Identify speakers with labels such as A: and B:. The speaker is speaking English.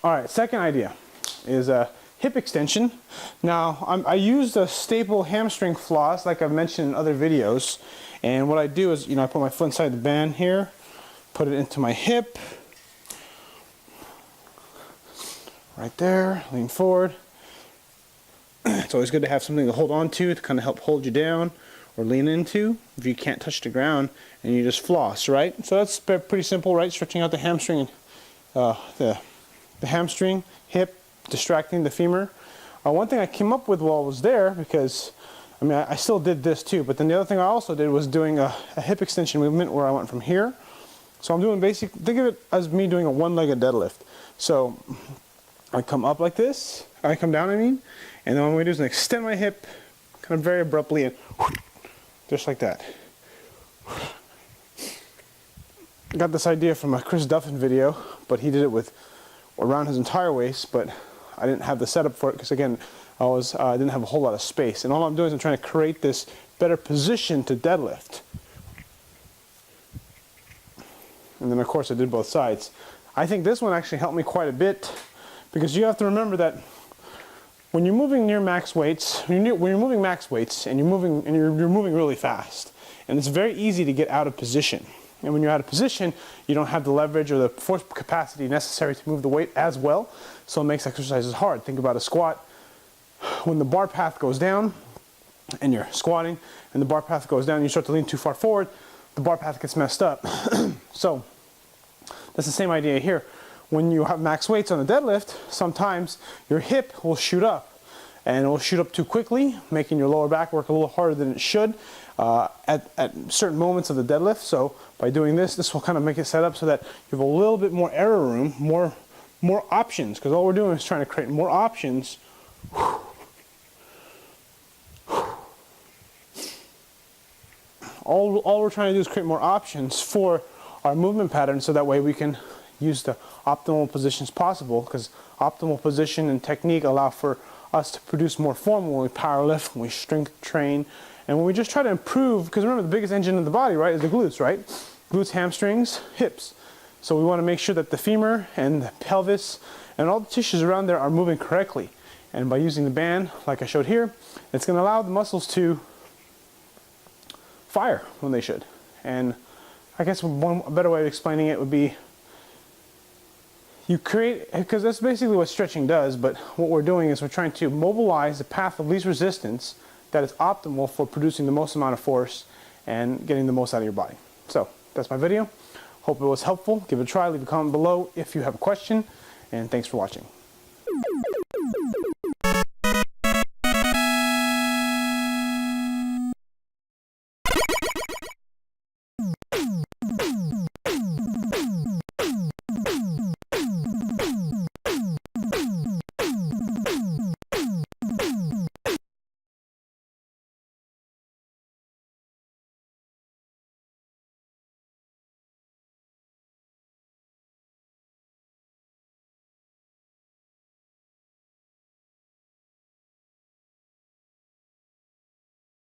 A: All right, second idea is a hip extension. Now, I use the staple hamstring floss like I've mentioned in other videos. And what I do is, I put my foot inside the band here, put it into my hip, right there, lean forward. It's always good to have something to hold on to kind of help hold you down or lean into if you can't touch the ground, and you just floss, right? So that's pretty simple, right? Stretching out the hamstring and the hamstring, hip, distracting the femur. One thing I came up with while I was there, because I still did this too, but then the other thing I also did was doing a hip extension movement where I went from here. So I'm doing think of it as me doing a one-legged deadlift. So I come up like this, I come down, and then what I'm going to do is extend my hip kind of very abruptly and just like that. I got this idea from a Chris Duffin video, but he did it with around his entire waist, but I didn't have the setup for it because, again, I didn't have a whole lot of space. And all I'm doing is I'm trying to create this better position to deadlift. And then, of course, I did both sides. I think this one actually helped me quite a bit, because you have to remember that when you're moving near max weights, when you're moving max weights and you're moving really fast, and it's very easy to get out of position. And when you're out of position, you don't have the leverage or the force capacity necessary to move the weight as well, so it makes exercises hard. Think about a squat. When the bar path goes down and you're squatting and the bar path goes down, you start to lean too far forward, the bar path gets messed up. So that's the same idea here. When you have max weights on the deadlift, sometimes your hip will shoot up, and it will shoot up too quickly, making your lower back work a little harder than it should at certain moments of the deadlift. So by doing this will kind of make it set up so that you have a little bit more error room, more options, because all we're doing is trying to create more options. All we're trying to do is create more options for our movement pattern, so that way we can use the optimal positions possible, because optimal position and technique allow for us to produce more form when we power lift, when we strength train, and when we just try to improve, because remember, the biggest engine in the body, right, is the glutes, right? Glutes, hamstrings, hips. So we want to make sure that the femur and the pelvis and all the tissues around there are moving correctly. And by using the band, like I showed here, it's going to allow the muscles to fire when they should. And I guess a better way of explaining it would be, you create, because that's basically what stretching does, but what we're doing is we're trying to mobilize the path of least resistance that is optimal for producing the most amount of force and getting the most out of your body. So that's my video. Hope it was helpful. Give it a try. Leave a comment below if you have a question, and thanks for watching.